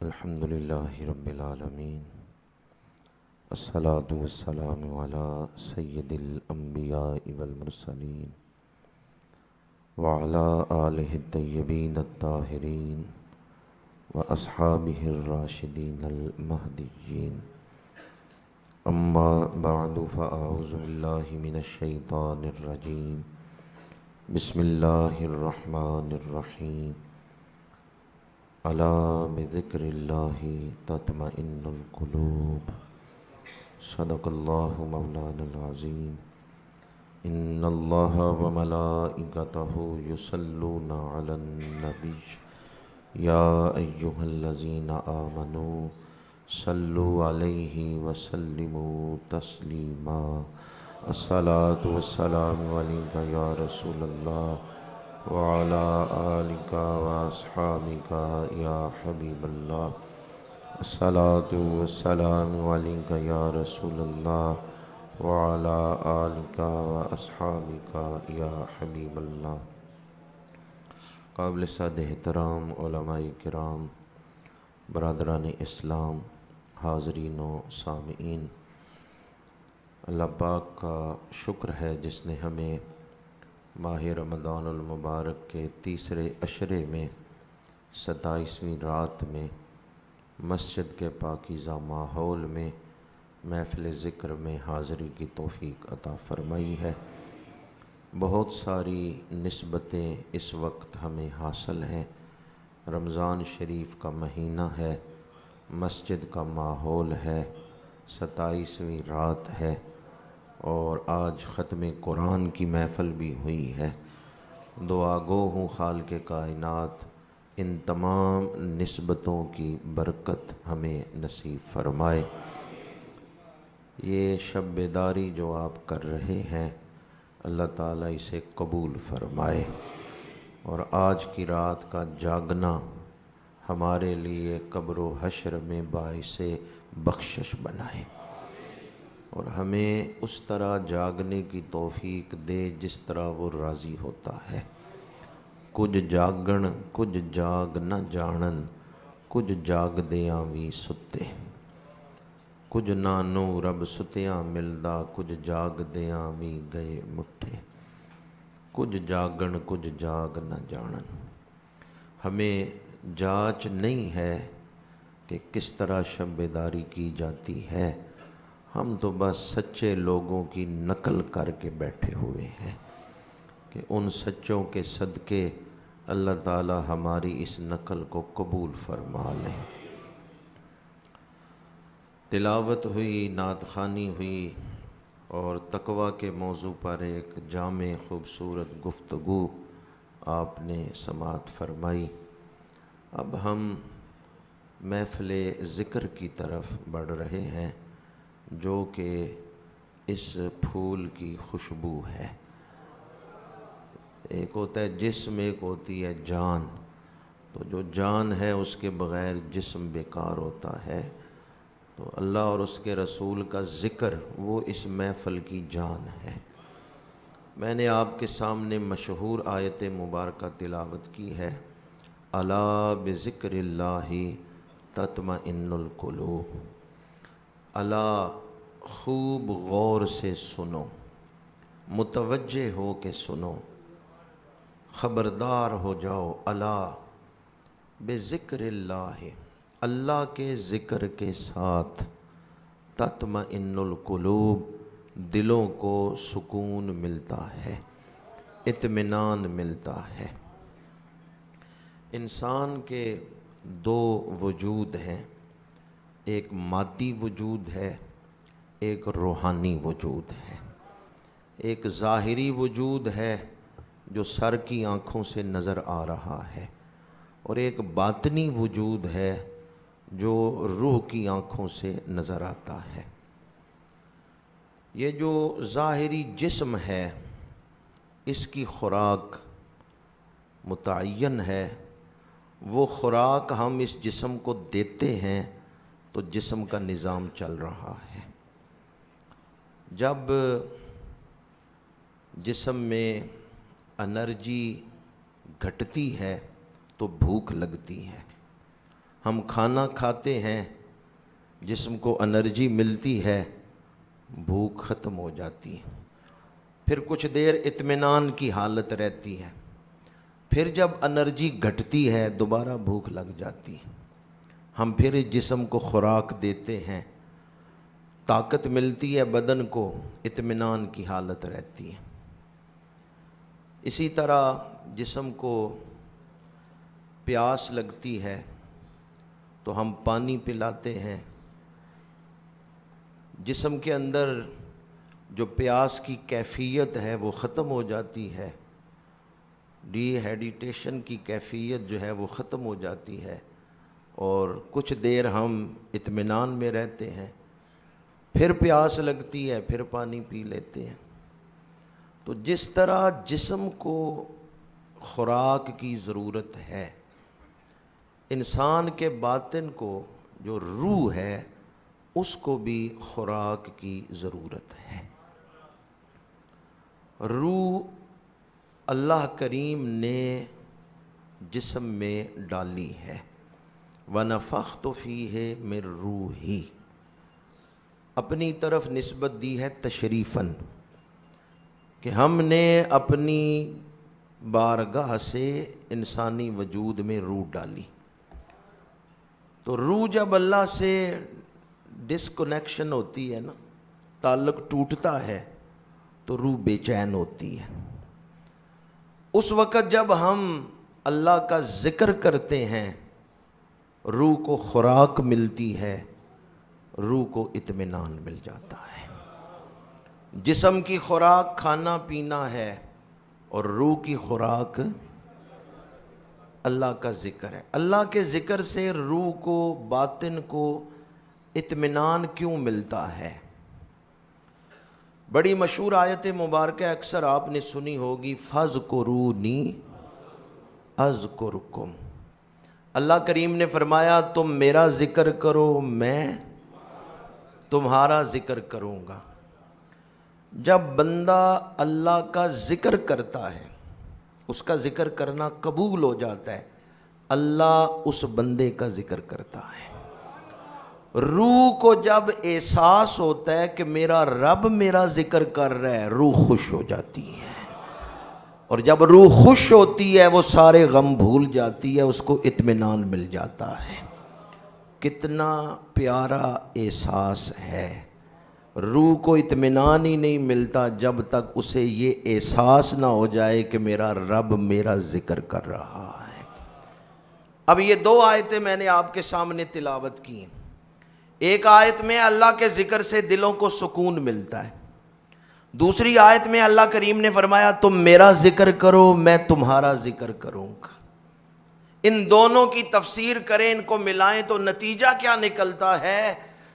الحمد للہ رب العالمین، الصلاۃ والسلام علی سید الانبیاء والمرسلین وعلی آلہ الطیبین الطاہرین واصحابہ الراشدین المہدیین، اما بعد فاعوذ باللہ من الشیطان الرجیم، بسم اللہ الرحمن الرحیم، الا بذکر اللہ تطمئن القلوب، صدق اللہ مولانا العظیم۔ ان اللہ وملائکتہ یصلون علی النبی یا ایہا الذین آمنوا صلوا علیہ وسلموا تسلیما۔ الصلاۃ والسلام علیک یا رسول اللہ وعلی آلک واصحابک یا حبیب اللہ۔ الصلاۃ والسلام علیک یا رسول اللہ وعلی آلک واصحابک یا حبیب اللہ۔ قابل صد احترام علماء کرام، برادران اسلام، حاضرین و سامعین، اللہ پاک کا شکر ہے جس نے ہمیں ماہ رمضان المبارک کے تیسرے عشرے میں 27ویں رات میں مسجد کے پاکیزہ ماحول میں محفل ذکر میں حاضری کی توفیق عطا فرمائی ہے۔ بہت ساری نسبتیں اس وقت ہمیں حاصل ہیں۔ رمضان شریف کا مہینہ ہے، مسجد کا ماحول ہے، 27ویں رات ہے، اور آج ختم قرآن کی محفل بھی ہوئی ہے۔ دعا گو ہوں خالق کائنات ان تمام نسبتوں کی برکت ہمیں نصیب فرمائے۔ یہ شب بیداری جو آپ کر رہے ہیں، اللہ تعالیٰ اسے قبول فرمائے، اور آج کی رات کا جاگنا ہمارے لیے قبر و حشر میں باعث بخشش بنائے، اور ہمیں اس طرح جاگنے کی توفیق دے جس طرح وہ راضی ہوتا ہے۔ کچھ جاگن کچھ جاگ نہ جانن، کچھ جاگ دیاں وی ستے، کچھ نانو رب ستیاں ملدا، کچھ جاگ دیاں وی گئے مٹھے، کچھ جاگن کچھ جاگ نہ جانن۔ ہمیں جانچ نہیں ہے کہ کس طرح شب بیداری کی جاتی ہے، ہم تو بس سچے لوگوں کی نقل کر کے بیٹھے ہوئے ہیں کہ ان سچوں کے صدقے اللہ تعالی ہماری اس نقل کو قبول فرما لیں۔ تلاوت ہوئی، نعت خوانی ہوئی، اور تقویٰ کے موضوع پر ایک جامع خوبصورت گفتگو آپ نے سماعت فرمائی۔ اب ہم محفل ذکر کی طرف بڑھ رہے ہیں جو کہ اس پھول کی خوشبو ہے۔ ایک ہوتا ہے جسم، ایک ہوتی ہے جان۔ تو جو جان ہے اس کے بغیر جسم بیکار ہوتا ہے، تو اللہ اور اس کے رسول کا ذکر وہ اس محفل کی جان ہے۔ میں نے آپ کے سامنے مشہور آیت مبارکہ تلاوت کی ہے، الا بذکر اللہ تطمئن القلوب۔ الا، خوب غور سے سنو، متوجہ ہو کے سنو، خبردار ہو جاؤ۔ الا بذکر اللہ، اللہ کے ذکر کے ساتھ تطمئن القلوب، دلوں کو سکون ملتا ہے، اطمینان ملتا ہے۔ انسان کے دو وجود ہیں، ایک مادی وجود ہے، ایک روحانی وجود ہے۔ ایک ظاہری وجود ہے جو سر کی آنکھوں سے نظر آ رہا ہے، اور ایک باطنی وجود ہے جو روح کی آنکھوں سے نظر آتا ہے۔ یہ جو ظاہری جسم ہے اس کی خوراک متعین ہے، وہ خوراک ہم اس جسم کو دیتے ہیں تو جسم کا نظام چل رہا ہے۔ جب جسم میں انرجی گھٹتی ہے تو بھوک لگتی ہے، ہم کھانا کھاتے ہیں، جسم کو انرجی ملتی ہے، بھوک ختم ہو جاتی ہے، پھر کچھ دیر اطمینان کی حالت رہتی ہے، پھر جب انرجی گھٹتی ہے دوبارہ بھوک لگ جاتی ہے، ہم پھر اس جسم کو خوراک دیتے ہیں، طاقت ملتی ہے بدن کو، اطمینان کی حالت رہتی ہے۔ اسی طرح جسم کو پیاس لگتی ہے تو ہم پانی پلاتے ہیں، جسم کے اندر جو پیاس کی کیفیت ہے وہ ختم ہو جاتی ہے، ڈی ہائیڈریشن کی کیفیت جو ہے وہ ختم ہو جاتی ہے، اور کچھ دیر ہم اطمینان میں رہتے ہیں، پھر پیاس لگتی ہے، پھر پانی پی لیتے ہیں۔ تو جس طرح جسم کو خوراک کی ضرورت ہے، انسان کے باطن کو جو روح ہے اس کو بھی خوراک کی ضرورت ہے۔ روح اللہ کریم نے جسم میں ڈالی ہے، وَنَفَخْتُ فِيهِ مِن رُوحِي، اپنی طرف نسبت دی ہے تشریفاً، کہ ہم نے اپنی بارگاہ سے انسانی وجود میں روح ڈالی۔ تو روح جب اللہ سے ڈسکنیکشن ہوتی ہے نا، تعلق ٹوٹتا ہے، تو روح بے چین ہوتی ہے۔ اس وقت جب ہم اللہ کا ذکر کرتے ہیں، روح کو خوراک ملتی ہے، روح کو اطمینان مل جاتا ہے۔ جسم کی خوراک کھانا پینا ہے، اور روح کی خوراک اللہ کا ذکر ہے۔ اللہ کے ذکر سے روح کو، باطن کو اطمینان کیوں ملتا ہے؟ بڑی مشہور آیت مبارکہ اکثر آپ نے سنی ہوگی، فَاذْكُرُونِی اذکرکم۔ اللہ کریم نے فرمایا تم میرا ذکر کرو، میں تمہارا ذکر کروں گا۔ جب بندہ اللہ کا ذکر کرتا ہے، اس کا ذکر کرنا قبول ہو جاتا ہے، اللہ اس بندے کا ذکر کرتا ہے۔ روح کو جب احساس ہوتا ہے کہ میرا رب میرا ذکر کر رہا ہے، روح خوش ہو جاتی ہے، اور جب روح خوش ہوتی ہے وہ سارے غم بھول جاتی ہے، اس کو اطمینان مل جاتا ہے۔ کتنا پیارا احساس ہے۔ روح کو اطمینان ہی نہیں ملتا جب تک اسے یہ احساس نہ ہو جائے کہ میرا رب میرا ذکر کر رہا ہے۔ اب یہ دو آیتیں میں نے آپ کے سامنے تلاوت کی ہیں۔ ایک آیت میں اللہ کے ذکر سے دلوں کو سکون ملتا ہے، دوسری آیت میں اللہ کریم نے فرمایا تم میرا ذکر کرو، میں تمہارا ذکر کروں گا۔ ان دونوں کی تفسیر کریں، ان کو ملائیں تو نتیجہ کیا نکلتا ہے؟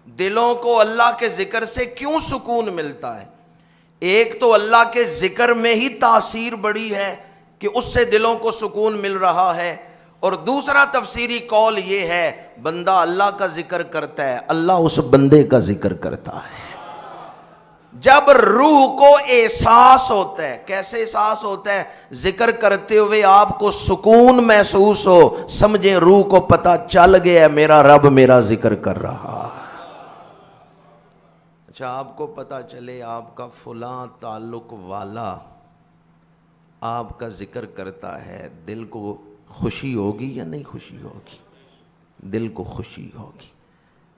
دلوں کو اللہ کے ذکر سے کیوں سکون ملتا ہے؟ ایک تو اللہ کے ذکر میں ہی تاثیر بڑی ہے کہ اس سے دلوں کو سکون مل رہا ہے، اور دوسرا تفسیری قول یہ ہے بندہ اللہ کا ذکر کرتا ہے، اللہ اس بندے کا ذکر کرتا ہے۔ جب روح کو احساس ہوتا ہے، کیسے احساس ہوتا ہے؟ ذکر کرتے ہوئے آپ کو سکون محسوس ہو، سمجھیں روح کو پتہ چل گیا میرا رب میرا ذکر کر رہا ہے۔ اچھا، آپ کو پتہ چلے آپ کا فلاں تعلق والا آپ کا ذکر کرتا ہے، دل کو خوشی ہوگی یا نہیں خوشی ہوگی؟ دل کو خوشی ہوگی۔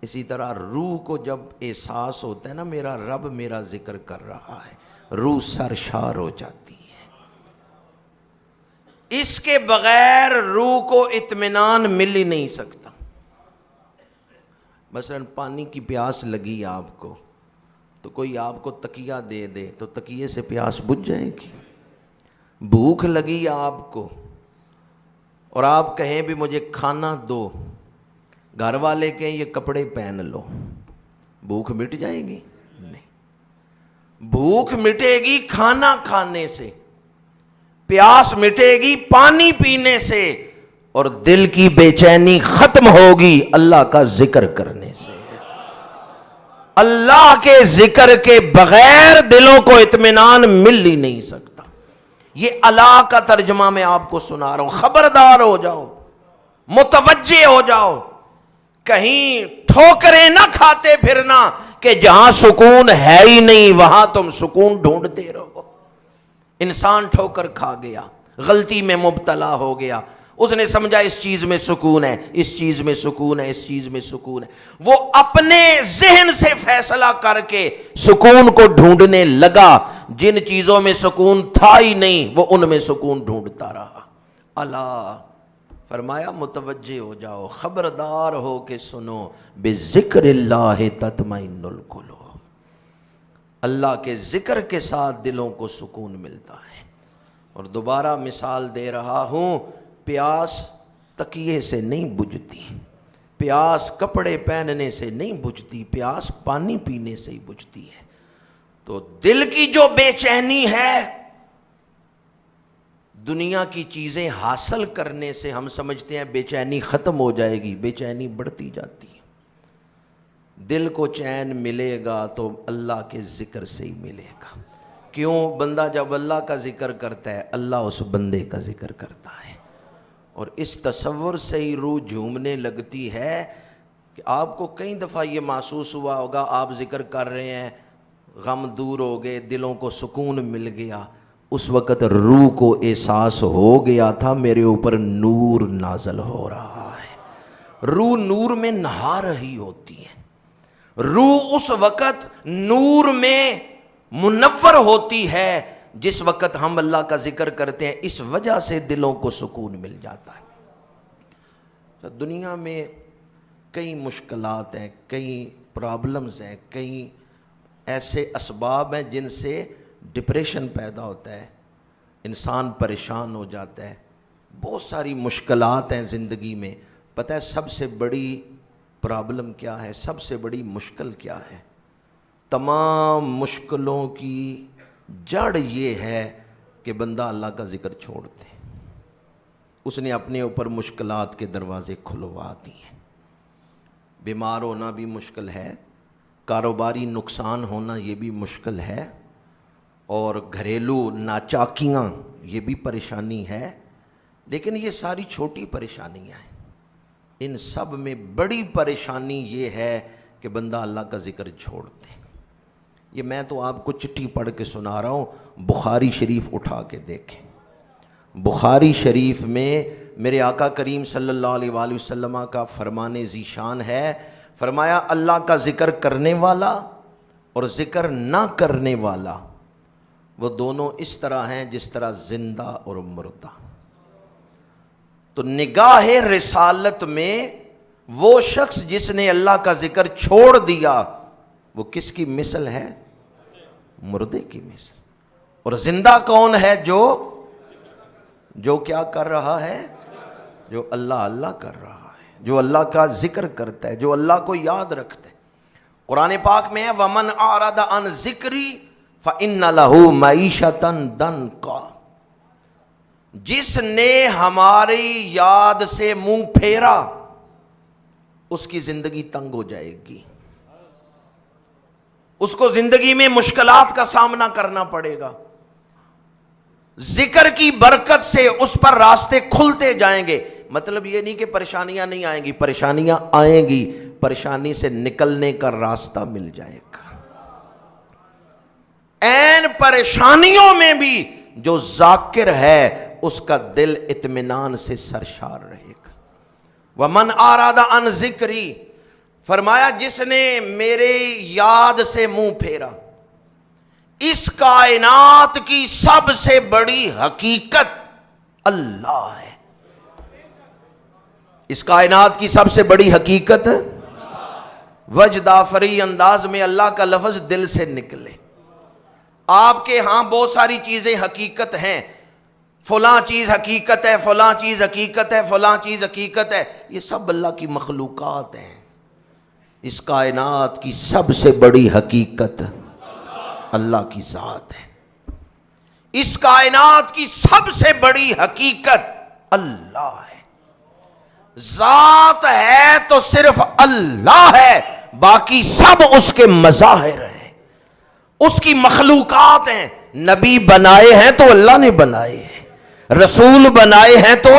اسی طرح روح کو جب احساس ہوتا ہے نا میرا رب میرا ذکر کر رہا ہے، روح سرشار ہو جاتی ہے۔ اس کے بغیر روح کو اطمینان مل ہی نہیں سکتا۔ مثلا پانی کی پیاس لگی آپ کو، تو کوئی آپ کو تکیہ دے دے تو تکیے سے پیاس بجھ جائے گی۔ بھوک لگی آپ کو اور آپ کہیں بھی مجھے کھانا دو، گھر والے کہیں یہ کپڑے پہن لو، بھوک مٹ جائے گی؟ نہیں، بھوک مٹے گی کھانا کھانے سے، پیاس مٹے گی پانی پینے سے، اور دل کی بے چینی ختم ہوگی اللہ کا ذکر کرنے سے۔ اللہ کے ذکر کے بغیر دلوں کو اطمینان مل ہی نہیں سکتا۔ یہ اللہ کا ترجمہ میں آپ کو سنا رہا ہوں، خبردار ہو جاؤ، متوجہ ہو جاؤ۔ کہیں ٹھوکریں نہ کھاتے پھرنا کہ جہاں سکون ہے ہی نہیں وہاں تم سکون ڈھونڈتے رہو۔ انسان ٹھوکر کھا گیا، غلطی میں مبتلا ہو گیا، اس نے سمجھا اس چیز میں سکون ہے، اس چیز میں سکون ہے، اس چیز میں سکون ہے، وہ اپنے ذہن سے فیصلہ کر کے سکون کو ڈھونڈنے لگا، جن چیزوں میں سکون تھا ہی نہیں وہ ان میں سکون ڈھونڈتا رہا۔ اللہ فرمایا متوجہ ہو جاؤ، خبردار ہو کے سنو، بذکر اللہ تطمئن القلوب، اللہ کے ذکر کے ساتھ دلوں کو سکون ملتا ہے۔ اور دوبارہ مثال دے رہا ہوں، پیاس تکیے سے نہیں بجھتی، پیاس کپڑے پہننے سے نہیں بجھتی، پیاس پانی پینے سے ہی بجھتی ہے۔ تو دل کی جو بے چینی ہے، دنیا کی چیزیں حاصل کرنے سے ہم سمجھتے ہیں بے چینی ختم ہو جائے گی، بے چینی بڑھتی جاتی ہے۔ دل کو چین ملے گا تو اللہ کے ذکر سے ہی ملے گا۔ کیوں؟ بندہ جب اللہ کا ذکر کرتا ہے اللہ اس بندے کا ذکر کرتا ہے، اور اس تصور سے ہی روح جھومنے لگتی ہے کہ آپ کو کئی دفعہ یہ محسوس ہوا ہوگا، آپ ذکر کر رہے ہیں، غم دور ہو گئے، دلوں کو سکون مل گیا، اس وقت روح کو احساس ہو گیا تھا میرے اوپر نور نازل ہو رہا ہے۔ روح نور میں نہا رہی ہوتی ہے، روح اس وقت نور میں منور ہوتی ہے جس وقت ہم اللہ کا ذکر کرتے ہیں، اس وجہ سے دلوں کو سکون مل جاتا ہے۔ دنیا میں کئی مشکلات ہیں، کئی پرابلمز ہیں، کئی ایسے اسباب ہیں جن سے ڈپریشن پیدا ہوتا ہے، انسان پریشان ہو جاتا ہے، بہت ساری مشکلات ہیں زندگی میں۔ پتہ ہے سب سے بڑی پرابلم کیا ہے، سب سے بڑی مشکل کیا ہے؟ تمام مشکلوں کی جڑ یہ ہے کہ بندہ اللہ کا ذکر چھوڑ دے، اس نے اپنے اوپر مشکلات کے دروازے کھلوا دیے۔ بیمار ہونا بھی مشکل ہے، کاروباری نقصان ہونا یہ بھی مشکل ہے، اور گھریلو ناچاکیاں یہ بھی پریشانی ہے، لیکن یہ ساری چھوٹی پریشانیاں ہیں۔ ان سب میں بڑی پریشانی یہ ہے کہ بندہ اللہ کا ذکر چھوڑ دے۔ یہ میں تو آپ کو چٹھی پڑھ کے سنا رہا ہوں، بخاری شریف اٹھا کے دیکھیں۔ بخاری شریف میں میرے آقا کریم صلی اللہ علیہ وآلہ وسلم کا فرمان ذیشان ہے، فرمایا اللہ کا ذکر کرنے والا اور ذکر نہ کرنے والا وہ دونوں اس طرح ہیں جس طرح زندہ اور مردہ۔ تو نگاہ رسالت میں وہ شخص جس نے اللہ کا ذکر چھوڑ دیا وہ کس کی مثل ہے؟ مردے کی مثل۔ اور زندہ کون ہے؟ جو کیا کر رہا ہے؟ جو اللہ اللہ کر رہا ہے، جو اللہ کا ذکر کرتا ہے، جو اللہ کو یاد رکھتا ہے۔ قرآن پاک میں ہے وَمَنْ أَعْرَضَ عَنْ ذِكْرِي فَإِنَّ لَهُ مَعِيشَةً ضَنْكًا، جس نے ہماری یاد سے منہ پھیرا اس کی زندگی تنگ ہو جائے گی، اس کو زندگی میں مشکلات کا سامنا کرنا پڑے گا۔ ذکر کی برکت سے اس پر راستے کھلتے جائیں گے۔ مطلب یہ نہیں کہ پریشانیاں نہیں آئیں گی، پریشانیاں آئیں گی، پریشانی سے نکلنے کا راستہ مل جائے گا۔ این پریشانیوں میں بھی جو ذاکر ہے اس کا دل اطمینان سے سرشار رہے گا۔ وَمَنْ أَعْرَضَ عَنْ ذِكْرِي، فرمایا جس نے میرے یاد سے منہ پھیرا۔ اس کائنات کی سب سے بڑی حقیقت اللہ ہے، اس کائنات کی سب سے بڑی حقیقت وجد آفری انداز میں اللہ کا لفظ دل سے نکلے۔ آپ کے ہاں بہت ساری چیزیں حقیقت ہیں، فلاں چیز حقیقت ہے، فلاں چیز حقیقت ہے، فلاں چیز حقیقت ہے، یہ سب اللہ کی مخلوقات ہیں۔ اس کائنات کی سب سے بڑی حقیقت اللہ کی ذات ہے، اس کائنات کی سب سے بڑی حقیقت اللہ ہے۔ ذات ہے تو صرف اللہ ہے، باقی سب اس کے مظاہر ہیں، اس کی مخلوقات ہیں۔ نبی بنائے ہیں تو اللہ نے بنائے ہیں، رسول بنائے ہیں تو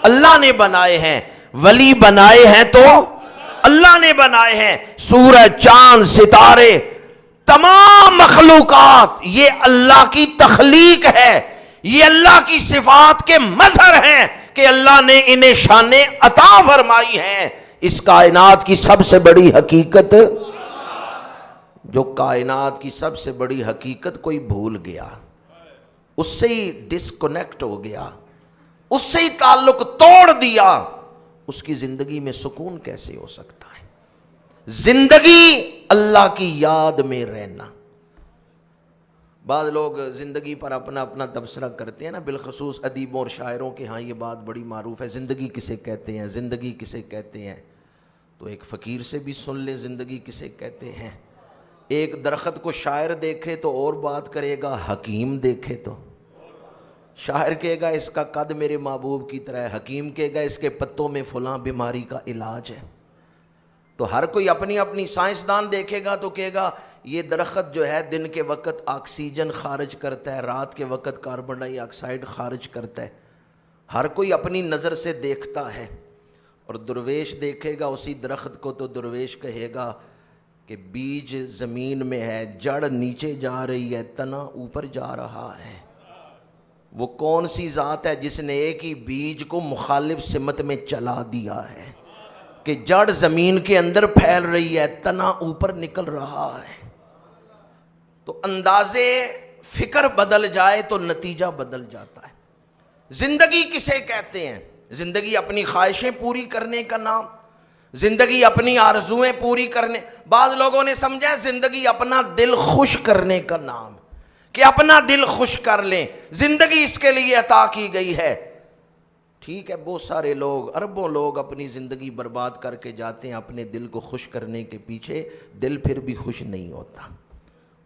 اللہ نے بنائے ہیں، ولی بنائے ہیں تو اللہ نے بنائے ہیں، سورج، چاند، ستارے، تمام مخلوقات یہ اللہ کی تخلیق ہے، یہ اللہ کی صفات کے مظہر ہیں کہ اللہ نے انہیں شانیں عطا فرمائی ہیں۔ اس کائنات کی سب سے بڑی حقیقت، جو کائنات کی سب سے بڑی حقیقت کوئی بھول گیا، اس سے ہی ڈسکنیکٹ ہو گیا، اس سے ہی تعلق توڑ دیا، اس کی زندگی میں سکون کیسے ہو سکتا ہے؟ زندگی اللہ کی یاد میں رہنا۔ بعض لوگ زندگی پر اپنا اپنا تبصرہ کرتے ہیں نا، بالخصوص ادیبوں اور شاعروں کے ہاں یہ بات بڑی معروف ہے، زندگی کسے کہتے ہیں، زندگی کسے کہتے ہیں۔ تو ایک فقیر سے بھی سن لے زندگی کسے کہتے ہیں۔ ایک درخت کو شاعر دیکھے تو اور بات کرے گا، حکیم دیکھے تو شاعر کہے گا اس کا قد میرے محبوب کی طرح ہے، حکیم کہے گا اس کے پتوں میں فلاں بیماری کا علاج ہے۔ تو ہر کوئی اپنی اپنی سائنسدان دیکھے گا تو کہے گا یہ درخت جو ہے دن کے وقت آکسیجن خارج کرتا ہے، رات کے وقت کاربن ڈائی آکسائڈ خارج کرتا ہے۔ ہر کوئی اپنی نظر سے دیکھتا ہے، اور درویش دیکھے گا اسی درخت کو تو درویش کہے گا کہ بیج زمین میں ہے، جڑ نیچے جا رہی ہے، تنا اوپر جا رہا ہے۔ وہ کون سی ذات ہے جس نے ایک ہی بیج کو مخالف سمت میں چلا دیا ہے کہ جڑ زمین کے اندر پھیل رہی ہے، تنا اوپر نکل رہا ہے۔ تو اندازے فکر بدل جائے تو نتیجہ بدل جاتا ہے۔ زندگی کسے کہتے ہیں؟ زندگی اپنی خواہشیں پوری کرنے کا نام، زندگی اپنی آرزویں پوری کرنے۔ بعض لوگوں نے سمجھا ہے زندگی اپنا دل خوش کرنے کا نام، کہ اپنا دل خوش کر لیں، زندگی اس کے لیے عطا کی گئی ہے۔ ٹھیک ہے، بہت سارے لوگ، اربوں لوگ اپنی زندگی برباد کر کے جاتے ہیں اپنے دل کو خوش کرنے کے پیچھے، دل پھر بھی خوش نہیں ہوتا،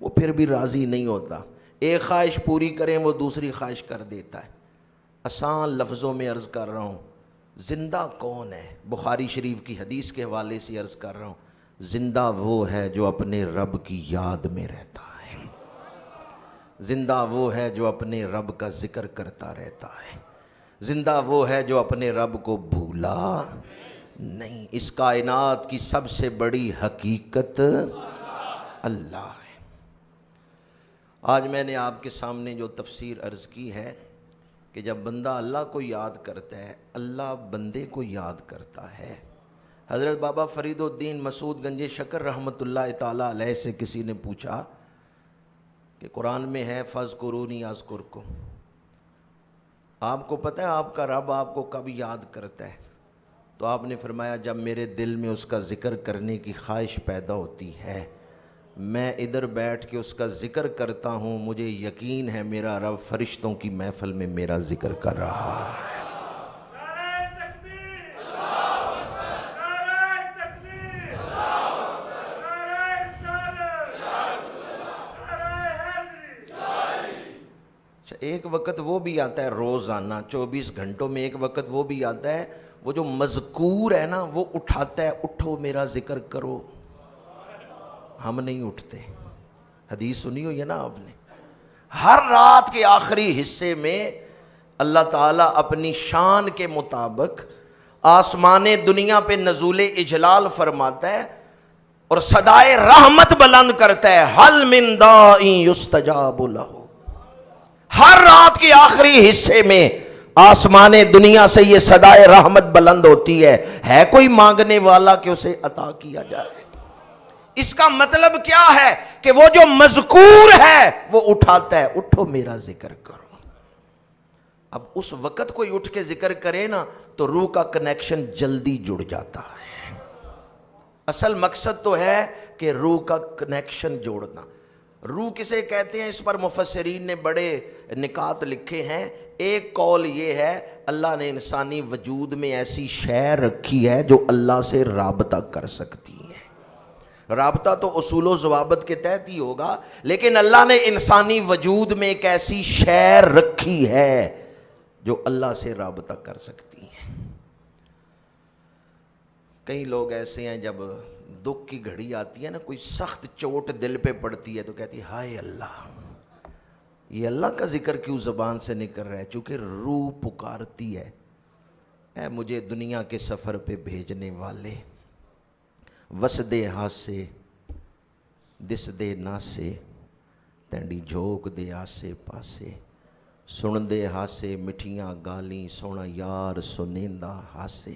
وہ پھر بھی راضی نہیں ہوتا۔ ایک خواہش پوری کریں وہ دوسری خواہش کر دیتا ہے۔ آسان لفظوں میں عرض کر رہا ہوں، زندہ کون ہے؟ بخاری شریف کی حدیث کے حوالے سے عرض کر رہا ہوں، زندہ وہ ہے جو اپنے رب کی یاد میں رہتا ہے، زندہ وہ ہے جو اپنے رب کا ذکر کرتا رہتا ہے، زندہ وہ ہے جو اپنے رب کو بھولا نہیں۔ اس کائنات کی سب سے بڑی حقیقت اللہ ہے۔ آج میں نے آپ کے سامنے جو تفسیر عرض کی ہے کہ جب بندہ اللہ کو یاد کرتا ہے، اللہ بندے کو یاد کرتا ہے۔ حضرت بابا فرید الدین مسعود گنج شکر رحمۃ اللہ تعالیٰ علیہ سے کسی نے پوچھا کہ قرآن میں ہے فاذکرونی اذکرکم، آپ کو پتہ ہے آپ کا رب آپ کو کب یاد کرتا ہے؟ تو آپ نے فرمایا جب میرے دل میں اس کا ذکر کرنے کی خواہش پیدا ہوتی ہے، میں ادھر بیٹھ کے اس کا ذکر کرتا ہوں، مجھے یقین ہے میرا رب فرشتوں کی محفل میں میرا ذکر کر رہا ہے۔ ایک وقت وہ بھی آتا ہے روزانہ 24 گھنٹوں میں، ایک وقت وہ بھی آتا ہے وہ جو مذکور ہے نا وہ اٹھاتا ہے، اٹھو میرا ذکر کرو۔ ہم نہیں اٹھتے۔ حدیث سنی ہوئی ہے نا آپ نے، ہر رات کے آخری حصے میں اللہ تعالیٰ اپنی شان کے مطابق آسمان دنیا پہ نزول اجلال فرماتا ہے اور صدائے رحمت بلند کرتا ہے، حل من داع یستجاب لہ۔ ہر رات کے آخری حصے میں آسمان دنیا سے یہ صدائے رحمت بلند ہوتی ہے کوئی مانگنے والا کہ اسے عطا کیا جائے۔ اس کا مطلب کیا ہے کہ وہ جو مذکور ہے وہ اٹھاتا ہے، اٹھو میرا ذکر کرو۔ اب اس وقت کوئی اٹھ کے ذکر کرے نا تو روح کا کنیکشن جلدی جڑ جاتا ہے۔ اصل مقصد تو ہے کہ روح کا کنیکشن جوڑنا۔ روح کسے کہتے ہیں؟ اس پر مفسرین نے بڑے نکات لکھے ہیں۔ ایک قول یہ ہے اللہ نے انسانی وجود میں ایسی شے رکھی ہے جو اللہ سے رابطہ کر سکتی ہے۔ رابطہ تو اصول و ضوابط کے تحت ہی ہوگا، لیکن اللہ نے انسانی وجود میں ایک ایسی شے رکھی ہے جو اللہ سے رابطہ کر سکتی ہے۔ کئی لوگ ایسے ہیں جب دکھ کی گھڑی آتی ہے نا، کوئی سخت چوٹ دل پہ پڑتی ہے تو کہتی ہے ہائے اللہ، یہ اللہ کا ذکر کیوں زبان سے نکل رہا ہے؟ چونکہ روح پکارتی ہے، اے مجھے دنیا کے سفر پہ بھیجنے والے، ਵਸਦੇ ਹਾਸੇ ਦਿਸਦੇ ਨਾਸੇ, ਤੈਂਡੀ ਝੋਕ ਦੇ ਆਸੇ ਪਾਸੇ, ਸੁਣਦੇ ਹਾਸੇ ਮਿੱਠੀਆਂ ਗਾਲੀ, ਸੋਹਣਾ ਯਾਰ ਸੁਨੇਂਦਾ ਹਾਸੇ।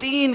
3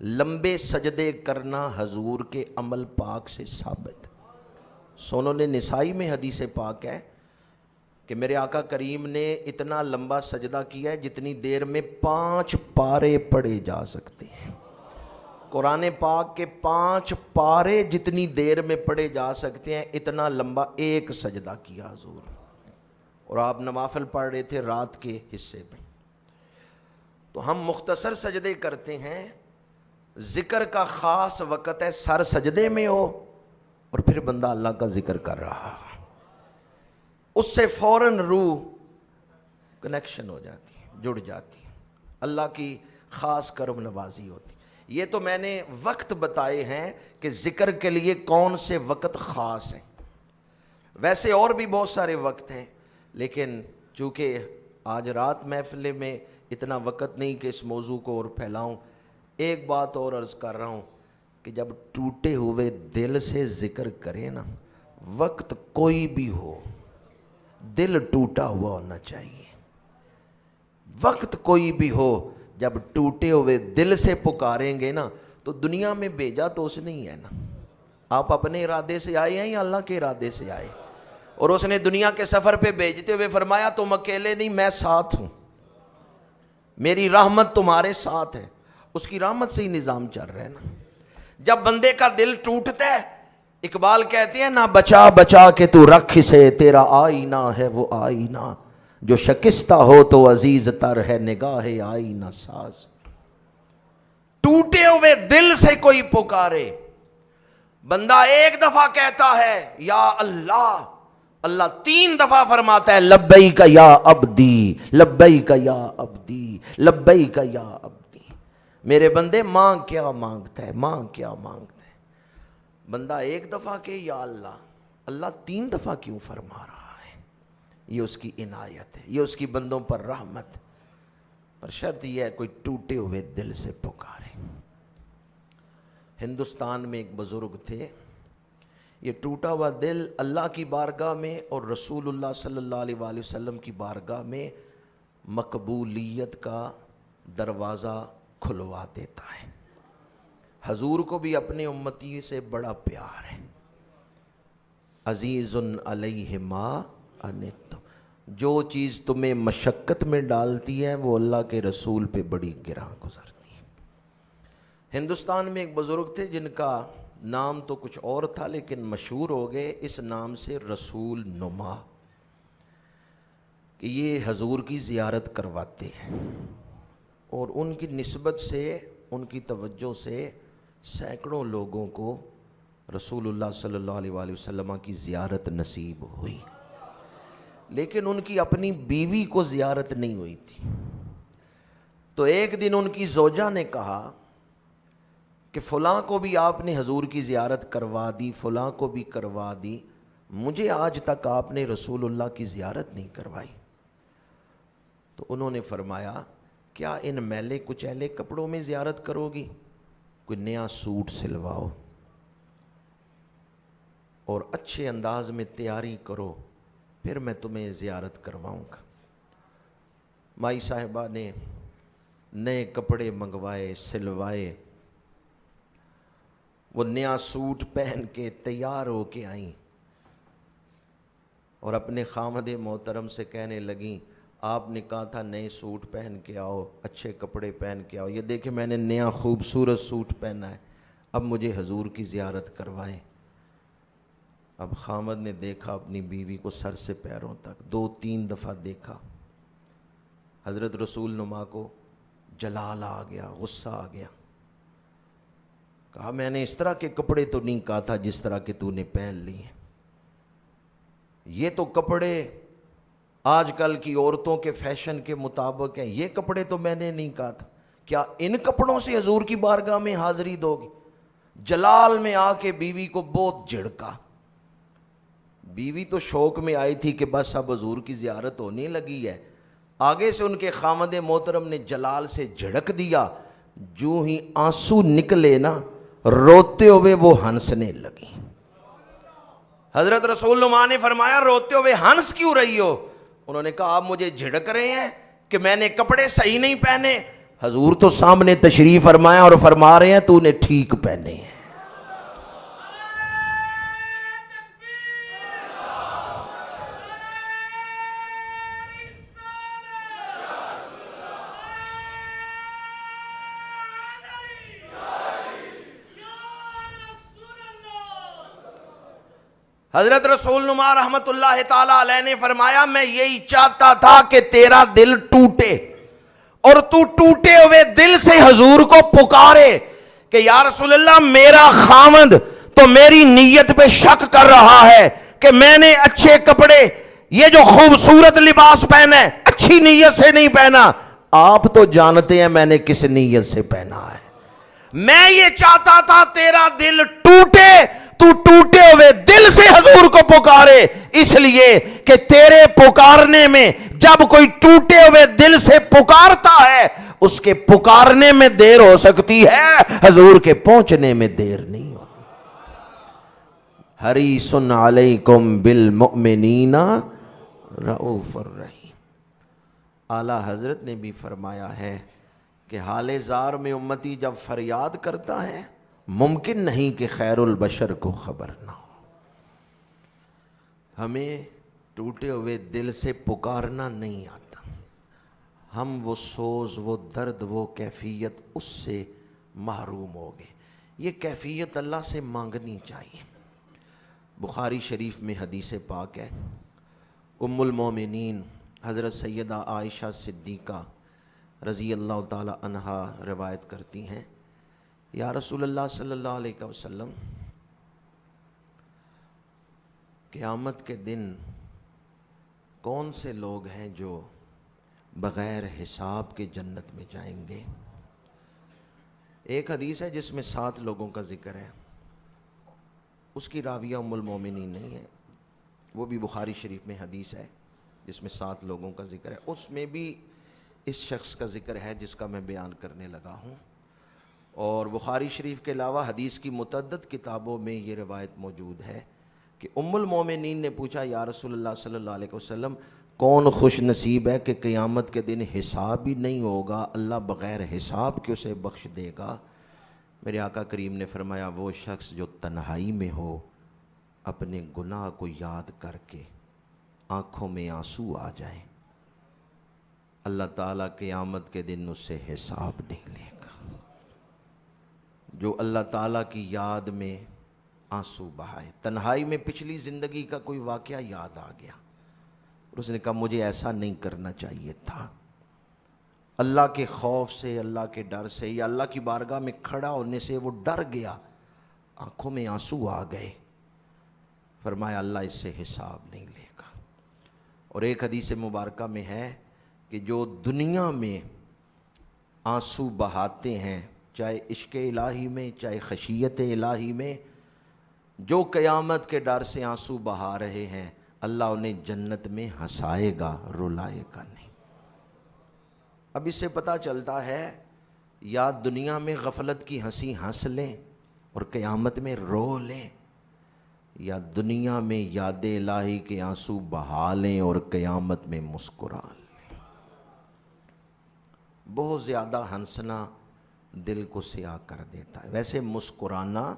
لمبے سجدے کرنا حضور کے عمل پاک سے ثابت۔ سنن نسائی میں حدیث پاک ہے کہ میرے آقا کریم نے اتنا لمبا سجدہ کیا ہے جتنی دیر میں 5 پارے پڑھے جا سکتے ہیں۔ قرآن پاک کے 5 پارے جتنی دیر میں پڑھے جا سکتے ہیں، اتنا لمبا ایک سجدہ کیا حضور، اور آپ نوافل پڑھ رہے تھے رات کے حصے میں۔ تو ہم مختصر سجدے کرتے ہیں، ذکر کا خاص وقت ہے سر سجدے میں ہو اور پھر بندہ اللہ کا ذکر کر رہا، اس سے فوراً روح کنیکشن ہو جاتی ہے، جڑ جاتی ہے، اللہ کی خاص کرم نوازی ہوتی۔ یہ تو میں نے وقت بتائے ہیں کہ ذکر کے لیے کون سے وقت خاص ہیں، ویسے اور بھی بہت سارے وقت ہیں، لیکن چونکہ آج رات محفل میں اتنا وقت نہیں کہ اس موضوع کو اور پھیلاؤں، ایک بات اور عرض کر رہا ہوں کہ جب ٹوٹے ہوئے دل سے ذکر کریں نا، وقت کوئی بھی ہو، دل ٹوٹا ہوا ہونا چاہیے۔ وقت کوئی بھی ہو، جب ٹوٹے ہوئے دل سے پکاریں گے نا، تو دنیا میں بھیجا تو اس نے ہی ہے نا، آپ اپنے ارادے سے آئے ہیں یا اللہ کے ارادے سے آئے؟ اور اس نے دنیا کے سفر پہ بھیجتے ہوئے فرمایا تم اکیلے نہیں، میں ساتھ ہوں، میری رحمت تمہارے ساتھ ہے۔ اس کی رحمت سے ہی نظام چل رہا ہے نا۔ جب بندے کا دل ٹوٹتا ہے، اقبال کہتے ہیں نہ بچا بچا کے تو رکھ اسے، تیرا آئینہ ہے وہ آئینہ، جو شکستہ ہو تو عزیز تر ہے نگاہ آئینہ ساز۔ ٹوٹے ہوئے دل سے کوئی پکارے، بندہ ایک دفعہ کہتا ہے یا اللہ، اللہ 3 دفعہ فرماتا ہے لبیک یا عبدی، لبیک یا عبدی، لبیک یا عبدی۔ میرے بندے مانگ کیا مانگتا ہے، مانگ کیا مانگتا ہے۔ بندہ ایک دفعہ کہ یا اللہ، اللہ 3 دفعہ کیوں فرما رہا ہے؟ یہ اس کی عنایت ہے، یہ اس کی بندوں پر رحمت، پر شرط یہ ہے کوئی ٹوٹے ہوئے دل سے پکارے۔ ہندوستان میں ایک بزرگ تھے، یہ ٹوٹا ہوا دل اللہ کی بارگاہ میں اور رسول اللہ صلی اللہ علیہ وآلہ وسلم کی بارگاہ میں مقبولیت کا دروازہ کھلوا دیتا ہے۔ حضور کو بھی اپنے امتی سے بڑا پیار ہے۔ عزیز علیہ ما عنتم، جو چیز تمہیں مشقت میں ڈالتی ہے وہ اللہ کے رسول پہ بڑی گراں گزرتی ہے۔ ہندوستان میں ایک بزرگ تھے جن کا نام تو کچھ اور تھا لیکن مشہور ہو گئے اس نام سے، رسول نما، کہ یہ حضور کی زیارت کرواتے ہیں، اور ان کی نسبت سے، ان کی توجہ سے سینکڑوں لوگوں کو رسول اللہ صلی اللہ علیہ وآلہ وسلم کی زیارت نصیب ہوئی، لیکن ان کی اپنی بیوی کو زیارت نہیں ہوئی تھی۔ تو ایک دن ان کی زوجہ نے کہا کہ فلاں کو بھی آپ نے حضور کی زیارت کروا دی، فلاں کو بھی کروا دی، مجھے آج تک آپ نے رسول اللہ کی زیارت نہیں کروائی۔ تو انہوں نے فرمایا کیا ان میلے کچیلے کپڑوں میں زیارت کرو گی؟ کوئی نیا سوٹ سلواؤ اور اچھے انداز میں تیاری کرو، پھر میں تمہیں زیارت کرواؤں گا۔ مائی صاحبہ نے نئے کپڑے منگوائے، سلوائے، وہ نیا سوٹ پہن کے تیار ہو کے آئیں اور اپنے خامد محترم سے کہنے لگیں آپ نے کہا تھا نئے سوٹ پہن کے آؤ، اچھے کپڑے پہن کے آؤ، یہ دیکھیں میں نے نیا خوبصورت سوٹ پہنا ہے، اب مجھے حضور کی زیارت کروائیں۔ اب خامد نے دیکھا اپنی بیوی کو سر سے پیروں تک، 2-3 دفعہ دیکھا، حضرت رسول نما کو جلال آ گیا، غصہ آ گیا، کہا میں نے اس طرح کے کپڑے تو نہیں کہا تھا جس طرح کے تو نے پہن لیے، یہ تو کپڑے آج کل کی عورتوں کے فیشن کے مطابق ہیں، یہ کپڑے تو میں نے نہیں کہا تھا، کیا ان کپڑوں سے حضور کی بارگاہ میں حاضری دو گی؟ جلال میں آ کے بیوی کو بہت جھڑکا۔ بیوی تو شوق میں آئی تھی کہ بس اب حضور کی زیارت ہونے لگی ہے، آگے سے ان کے خامد محترم نے جلال سے جھڑک دیا، جو ہی آنسو نکلے نا روتے ہوئے وہ ہنسنے لگی۔ حضرت رسول نما نے فرمایا روتے ہوئے ہنس کیوں رہی ہو؟ انہوں نے کہا آپ مجھے جھڑک رہے ہیں کہ میں نے کپڑے صحیح نہیں پہنے۔ حضور تو سامنے تشریف فرمایا اور فرما رہے ہیں تو نے ٹھیک پہنے ہیں. حضرت رسول نما رحمت اللہ تعالی علیہ نے فرمایا میں یہی چاہتا تھا کہ تیرا دل ٹوٹے اور تو ٹوٹے ہوئے دل سے حضور کو پکارے کہ یا رسول اللہ میرا خاوند تو میری نیت پہ شک کر رہا ہے کہ میں نے اچھے کپڑے یہ جو خوبصورت لباس پہنا ہے اچھی نیت سے نہیں پہنا. آپ تو جانتے ہیں میں نے کس نیت سے پہنا ہے. میں یہ چاہتا تھا تیرا دل ٹوٹے تو ٹوٹے ہوئے دل سے حضور کو پکارے, اس لیے کہ تیرے پکارنے میں جب کوئی ٹوٹے ہوئے دل سے پکارتا ہے اس کے پکارنے میں دیر ہو سکتی ہے, حضور کے پہنچنے میں دیر نہیں ہوتی. حریص علیکم بالمؤمنین رؤوف الرحیم. اعلی حضرت نے بھی فرمایا ہے کہ حال زار میں امتی جب فریاد کرتا ہے ممکن نہیں کہ خیر البشر کو خبر نہ ہو. ہمیں ٹوٹے ہوئے دل سے پکارنا نہیں آتا. ہم وہ سوز, وہ درد, وہ کیفیت اس سے محروم ہو گئے. یہ کیفیت اللہ سے مانگنی چاہیے. بخاری شریف میں حدیث پاک ہے, ام المومنین حضرت سیدہ عائشہ صدیقہ رضی اللہ تعالی عنہا روایت کرتی ہیں, یا رسول اللہ صلی اللہ علیہ وسلم قیامت کے دن کون سے لوگ ہیں جو بغیر حساب کے جنت میں جائیں گے؟ ایک حدیث ہے جس میں 7 لوگوں کا ذکر ہے, اس کی راویہ ام المومنین نہیں ہے, وہ بھی بخاری شریف میں حدیث ہے جس میں 7 لوگوں کا ذکر ہے. اس میں بھی اس شخص کا ذکر ہے جس کا میں بیان کرنے لگا ہوں. اور بخاری شریف کے علاوہ حدیث کی متعدد کتابوں میں یہ روایت موجود ہے کہ ام المومنین نے پوچھا یا رسول اللہ صلی اللہ علیہ وسلم کون خوش نصیب ہے کہ قیامت کے دن حساب ہی نہیں ہوگا, اللہ بغیر حساب کے اسے بخش دے گا؟ میرے آقا کریم نے فرمایا وہ شخص جو تنہائی میں ہو, اپنے گناہ کو یاد کر کے آنکھوں میں آنسو آ جائیں, اللہ تعالیٰ قیامت کے دن اس سے حساب نہیں لے گا. جو اللہ تعالیٰ کی یاد میں آنسو بہائے, تنہائی میں پچھلی زندگی کا کوئی واقعہ یاد آ گیا اور اس نے کہا مجھے ایسا نہیں کرنا چاہیے تھا, اللہ کے خوف سے, اللہ کے ڈر سے یا اللہ کی بارگاہ میں کھڑا ہونے سے وہ ڈر گیا, آنکھوں میں آنسو آ گئے, فرمایا اللہ اس سے حساب نہیں لے گا. اور ایک حدیث مبارکہ میں ہے کہ جو دنیا میں آنسو بہاتے ہیں چاہے عشق الہی میں چاہے خشیت الہی میں, جو قیامت کے ڈر سے آنسو بہا رہے ہیں اللہ انہیں جنت میں ہنسائے گا, رلائے گا نہیں. اب اس سے پتہ چلتا ہے یا دنیا میں غفلت کی ہنسی ہنس لیں اور قیامت میں رو لیں, یا دنیا میں یاد الہی کے آنسو بہا لیں اور قیامت میں مسکرا لیں. بہت زیادہ ہنسنا دل کو سیاہ کر دیتا ہے. ویسے مسکرانا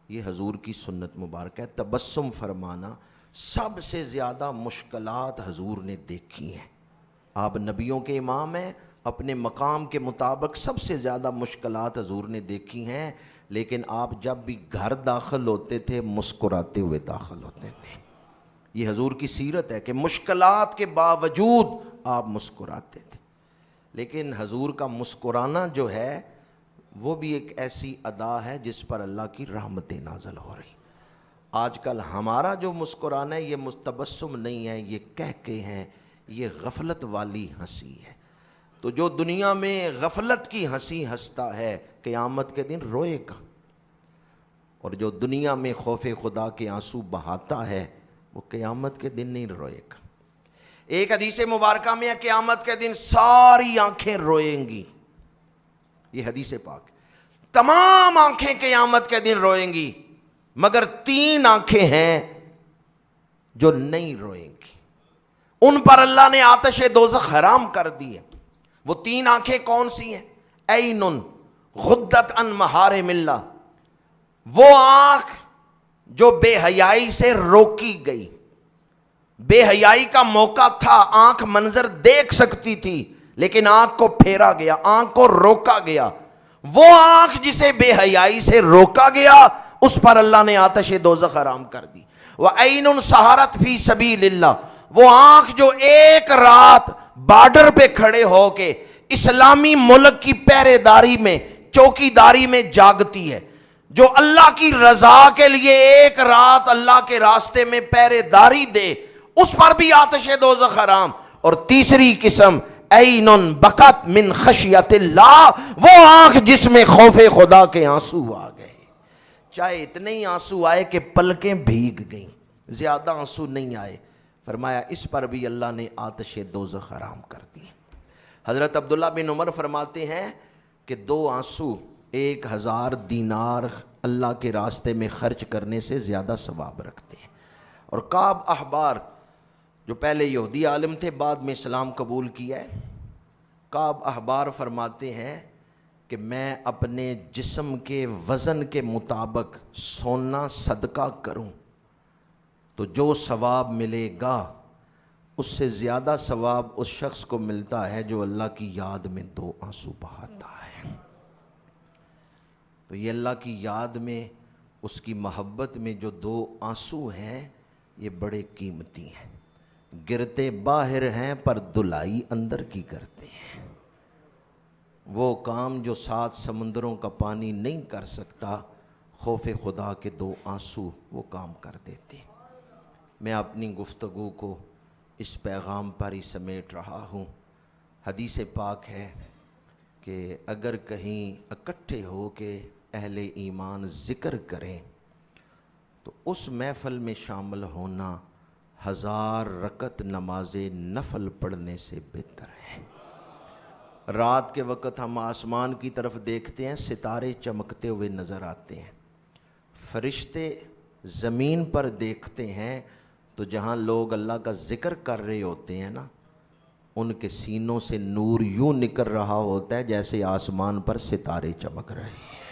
یہ حضور کی سنت مبارک ہے, تبسم فرمانا. سب سے زیادہ مشکلات حضور نے دیکھی ہیں, آپ نبیوں کے امام ہیں, اپنے مقام کے مطابق سب سے زیادہ مشکلات حضور نے دیکھی ہیں, لیکن آپ جب بھی گھر داخل ہوتے تھے مسکراتے ہوئے داخل ہوتے تھے. یہ حضور کی سیرت ہے کہ مشکلات کے باوجود آپ مسکراتے تھے. لیکن حضور کا مسکرانا جو ہے وہ بھی ایک ایسی ادا ہے جس پر اللہ کی رحمتیں نازل ہو رہی. آج کل ہمارا جو مسکرانا ہے یہ مستبسم نہیں ہے, یہ کہہ کے ہیں, یہ غفلت والی ہنسی ہے. تو جو دنیا میں غفلت کی ہنسی ہنستا ہے قیامت کے دن روئے گا, اور جو دنیا میں خوف خدا کے آنسو بہاتا ہے وہ قیامت کے دن نہیں روئے گا. ایک حدیث مبارکہ میں ہے قیامت کے دن ساری آنکھیں روئیں گی, یہ حدیث پاک, تمام آنکھیں قیامت کے دن روئیں گی, مگر 3 آنکھیں ہیں جو نہیں روئیں گی, ان پر اللہ نے آتش دوزخ حرام کر دی ہے. وہ 3 آنکھیں کون سی ہیں؟ عین غدت عن محارم اللہ، وہ آنکھ جو بے حیائی سے روکی گئی. بے حیائی کا موقع تھا، آنکھ منظر دیکھ سکتی تھی لیکن آنکھ کو پھیرا گیا، آنکھ کو روکا گیا. وہ آنکھ جسے بے حیائی سے روکا گیا اس پر اللہ نے آتش دوزخ حرام کر دی. وَعَيْنٌ سَحَرَتْ فِي سَبِيلِ اللَّهِ، وہ آنکھ جو ایک رات بارڈر پہ کھڑے ہو کے اسلامی ملک کی پہرے داری میں، چوکی داری میں جاگتی ہے، جو اللہ کی رضا کے لیے ایک رات اللہ کے راستے میں پہرے داری دے، اس پر بھی آتش دوزخ حرام. اور تیسری قسم عین بکت من خشیت اللہ، وہ آنکھ جس میں خوف خدا کے آنسو آ گئے، چاہے اتنے ہی آنسو آئے کہ پلکیں بھیگ گئیں، زیادہ آنسو نہیں آئے. فرمایا اس پر بھی اللہ نے آتش دوزخ حرام کر دی. حضرت عبداللہ بن عمر فرماتے ہیں کہ 2 آنسو 1000 دینار اللہ کے راستے میں خرچ کرنے سے زیادہ ثواب رکھتے ہیں. اور کعب احبار جو پہلے یہودی عالم تھے بعد میں اسلام قبول کیا ہے، کعب احبار فرماتے ہیں کہ میں اپنے جسم کے وزن کے مطابق سونا صدقہ کروں تو جو ثواب ملے گا اس سے زیادہ ثواب اس شخص کو ملتا ہے جو اللہ کی یاد میں 2 آنسو بہاتا ہے. تو یہ اللہ کی یاد میں، اس کی محبت میں جو 2 آنسو ہیں یہ بڑے قیمتی ہیں. گرتے باہر ہیں پر دلائی اندر کی کرتے ہیں. وہ کام جو 7 سمندروں کا پانی نہیں کر سکتا، خوف خدا کے 2 آنسو وہ کام کر دیتے. میں اپنی گفتگو کو اس پیغام پر ہی سمیٹ رہا ہوں. حدیث پاک ہے کہ اگر کہیں اکٹھے ہو کے اہل ایمان ذکر کریں تو اس محفل میں شامل ہونا 1000 رکعت نماز نفل پڑھنے سے بہتر ہے. رات کے وقت ہم آسمان کی طرف دیکھتے ہیں، ستارے چمکتے ہوئے نظر آتے ہیں. فرشتے زمین پر دیکھتے ہیں تو جہاں لوگ اللہ کا ذکر کر رہے ہوتے ہیں نا، ان کے سینوں سے نور یوں نکل رہا ہوتا ہے جیسے آسمان پر ستارے چمک رہے ہیں.